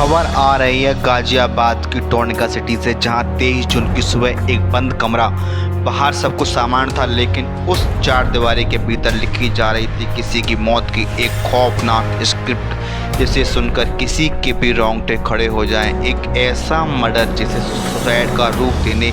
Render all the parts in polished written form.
खबर आ रही है गाजियाबाद की टोनिका सिटी से, जहां 23 जून की सुबह एक बंद कमरा, बाहर सब कुछ सामान था, लेकिन उस चार दीवारी के भीतर लिखी जा रही थी किसी की मौत की एक खौफनाक स्क्रिप्ट, जिसे सुनकर किसी के भी रोंगटे खड़े हो जाएं। एक ऐसा मर्डर जिसे सुसाइड का रूप देने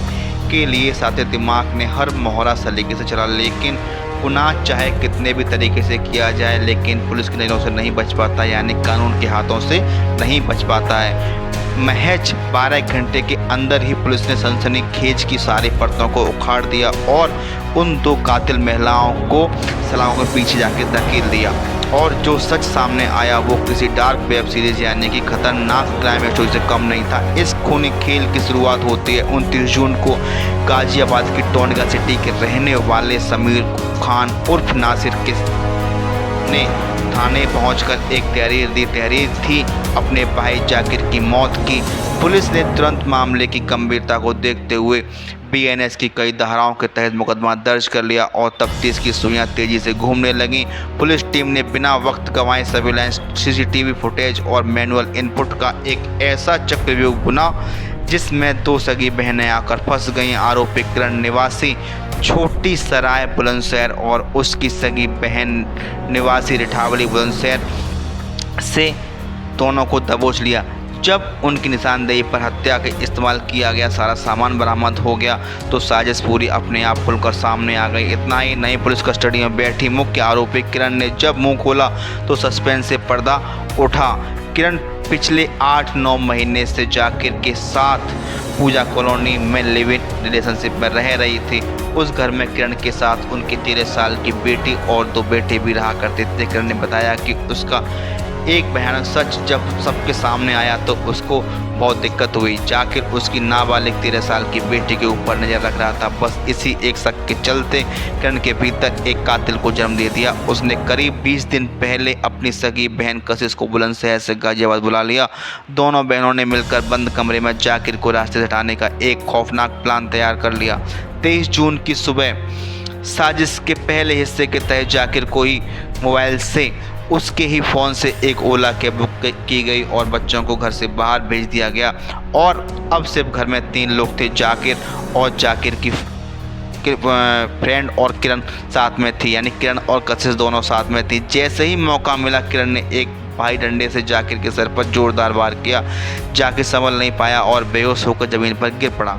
के लिए साथे दिमाग ने हर मोहरा सलीके से चला, लेकिन गुनाह चाहे कितने भी तरीके से किया जाए, लेकिन पुलिस की नज़रों से नहीं बच पाता, यानी कानून के हाथों से नहीं बच पाता है। महज 12 घंटे के अंदर ही पुलिस ने सनसनीखेज की सारी परतों को उखाड़ दिया और उन दो कातिल महिलाओं को सलाखों के पीछे जाके धकेल दिया। और जो सच सामने आया वो किसी डार्क वेब सीरीज यानी कि खतरनाक क्राइम स्टोरी से कम नहीं था। इस खूनी खेल की शुरुआत होती है 29 जून को गाजियाबाद की टोनिका सिटी के रहने वाले समीर खान उर्फ नासिर ने थाने पहुंचकर एक तहरीर थी अपने भाई जाकिर की मौत की। पुलिस ने तुरंत मामले की गंभीरता को देखते हुए बीएनएस की कई धाराओं के तहत मुकदमा दर्ज कर लिया और तफ्तीश की सुइयां तेजी से घूमने लगीं। पुलिस टीम ने बिना वक्त गंवाए सर्विलांस, सीसीटीवी फुटेज और मैनुअल इनपुट का एक ऐसा चक्रव्यूह बुना जिसमें दो सगी बहनें आकर फंस गईं। आरोपी किरण निवासी छोटी सराय बुलंदशहर और उसकी सगी बहन निवासी रिठावली बुलंदशहर से दोनों को दबोच लिया। जब उनकी निशानदेही पर हत्या के इस्तेमाल किया गया सारा सामान बरामद हो गया तो साजिश पूरी अपने आप खुलकर सामने आ गई। इतना ही नहीं, पुलिस कस्टडी में बैठी मुख्य आरोपी किरण ने जब मुंह खोला तो सस्पेंस से पर्दा उठा। किरण पिछले 8-9 महीने से जाकिर के साथ पूजा कॉलोनी में लिव इन रिलेशनशिप में रह रही थी। उस घर में किरण के साथ उनकी 13 साल की बेटी और 2 बेटे भी रहा करते थे। किरण ने बताया कि उसका एक भयानक सच जब सबके सामने आया तो उसको बहुत दिक्कत हुई। जाकिर उसकी नाबालिग 13 साल की बेटी के ऊपर नज़र रख रहा था। बस इसी एक शक के चलते किरण के भीतर एक कातिल को जन्म दे दिया। उसने करीब 20 दिन पहले अपनी सगी बहन कशिश को बुलंदशहर से गाजियाबाद बुला लिया। दोनों बहनों ने मिलकर बंद कमरे में जाकिर को रास्ते से हटाने का एक खौफनाक प्लान तैयार कर लिया। 23 जून की सुबह साजिश के पहले हिस्से के तहत जाकिर को ही मोबाइल से उसके ही फ़ोन से एक ओला कैब बुक की गई और बच्चों को घर से बाहर भेज दिया गया। और अब सिर्फ घर में 3 लोग थे, जाकिर और जाकिर की फ्रेंड और किरण साथ में थी, यानी किरण और कशिश दोनों साथ में थी। जैसे ही मौका मिला किरण ने एक भाई डंडे से जाकिर के सर पर जोरदार वार किया। जाकिर संभल नहीं पाया और बेहोश होकर ज़मीन पर गिर पड़ा।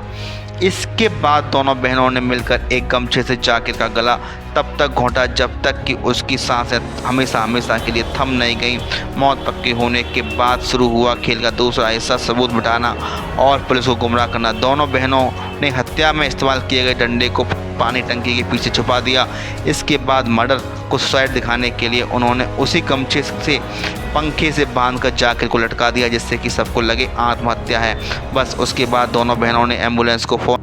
इसके बाद दोनों बहनों ने मिलकर एक गमछे से जाकिर का गला तब तक घोंटा जब तक कि उसकी सांसें हमेशा के लिए थम नहीं गईं। मौत पक्की होने के बाद शुरू हुआ खेल का दूसरा हिस्सा, सबूत मिटाना और पुलिस को गुमराह करना। दोनों बहनों ने हत्या में इस्तेमाल किए गए डंडे को पानी टंकी के पीछे छुपा दिया। इसके बाद मर्डर को सुसाइड दिखाने के लिए उन्होंने उसी गमछे से पंखे से बांधकर जाकिर को लटका दिया, जिससे कि सबको लगे आत्महत्या है। बस उसके बाद दोनों बहनों ने एम्बुलेंस को फ़ोन